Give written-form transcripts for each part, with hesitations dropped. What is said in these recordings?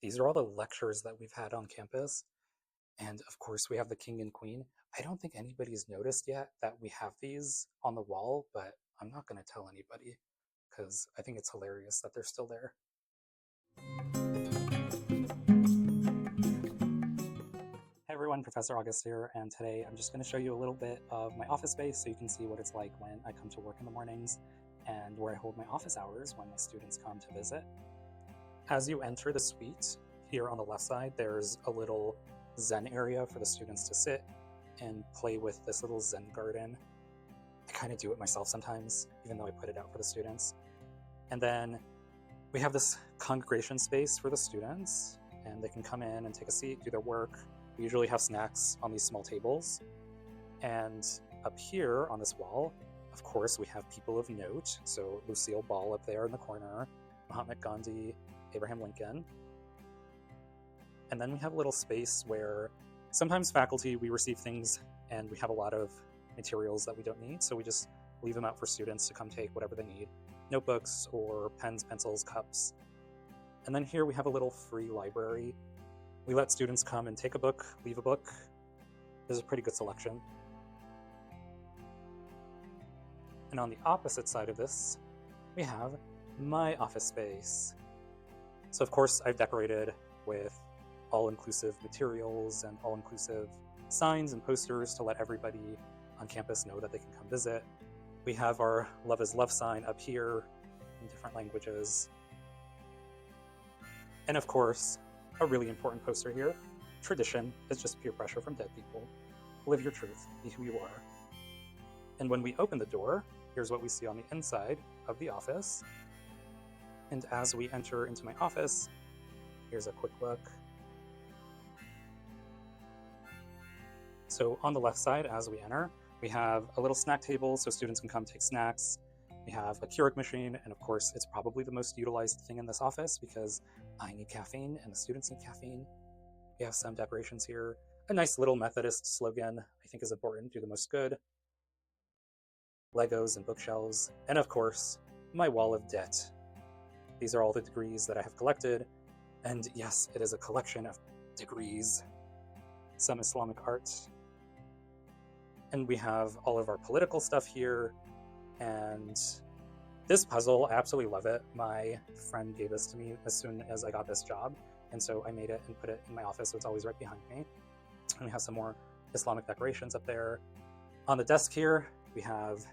These are all the lectures that we've had on campus. And of course, we have the king and queen. I don't think anybody's noticed yet that we have these on the wall, but I'm not going to tell anybody because I think it's hilarious that they're still there. Hey everyone, Professor August here, and today I'm just going to show you a little bit of my office space so you can see what it's like when I come to work in the mornings and where I hold my office hours when my students come to visit. As you enter the suite, here on the left side, there's a little Zen area for the students to sit and play with this little Zen garden. I kind of do it myself sometimes, even though I put it out for the students. And then we have this congregation space for the students, and they can come in and take a seat, do their work. We usually have snacks on these small tables. And up here on this wall, of course, we have people of note. So Lucille Ball up there in the corner, Mahatma Gandhi, Abraham Lincoln. And then we have a little space where sometimes faculty, we receive things and we have a lot of materials that we don't need. So we just leave them out for students to come take whatever they need. Notebooks or pens, pencils, cups. And then here we have a little free library. We let students come and take a book, leave a book. There's a pretty good selection. And on the opposite side of this, we have my office space. So of course I've decorated with all-inclusive materials and all-inclusive signs and posters to let everybody on campus know that they can come visit. We have our Love is Love sign up here in different languages. And of course, a really important poster here. Tradition is just peer pressure from dead people. Live your truth, be who you are. And when we open the door, here's what we see on the inside of the office. And as we enter into my office, here's a quick look. So on the left side, as we enter, we have a little snack table so students can come take snacks. We have a Keurig machine, and of course, it's probably the most utilized thing in this office because I need caffeine and the students need caffeine. We have some decorations here. A nice little Methodist slogan, I think is important, do the most good. Legos and bookshelves, and of course, my wall of debt. These are all the degrees that I have collected, and yes, it is a collection of degrees. Some Islamic art. And we have all of our political stuff here, and this puzzle, I absolutely love it. My friend gave this to me as soon as I got this job, and so I made it and put it in my office, so it's always right behind me. And we have some more Islamic decorations up there. On the desk here, we have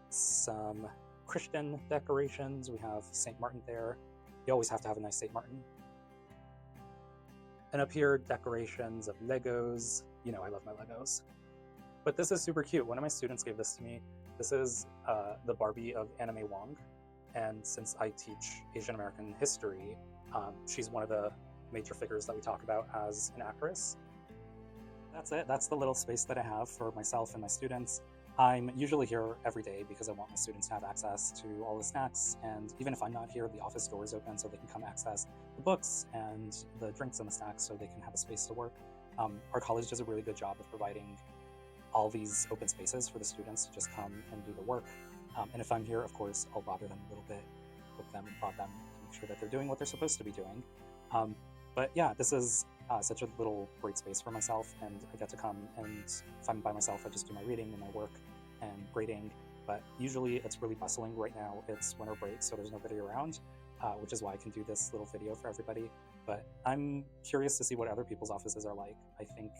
some Christian decorations. We have St. Martin there. You always have to have a nice St. Martin. And up here, decorations of Legos. You know I love my Legos. But this is super cute. One of my students gave this to me. This is the Barbie of Anime Wong. And since I teach Asian American history, she's one of the major figures that we talk about as an actress. That's it. That's the little space that I have for myself and my students. I'm usually here every day because I want my students to have access to all the snacks, and even if I'm not here, the office door is open so they can come access the books and the drinks and the snacks so they can have a space to work. Our college does a really good job of providing all these open spaces for the students to just come and do the work. And if I'm here, of course, I'll bother them a little bit, poke them and prod them to make sure that they're doing what they're supposed to be doing. But yeah, this is such a little great space for myself, and I get to come, and if I'm by myself, I just do my reading and my work and grading. But usually it's really bustling. Right now it's winter break, so there's nobody around, which is why I can do this little video for everybody. But I'm curious to see what other people's offices are like. I think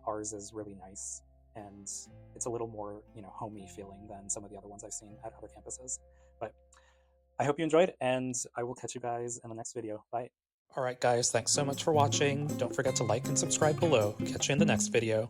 ours is really nice, and it's a little more, homey feeling than some of the other ones I've seen at other campuses. But I hope you enjoyed, and I will catch you guys in the next video. Bye. All right, guys, thanks so much for watching. Don't forget to like and subscribe below. Catch you in the next video.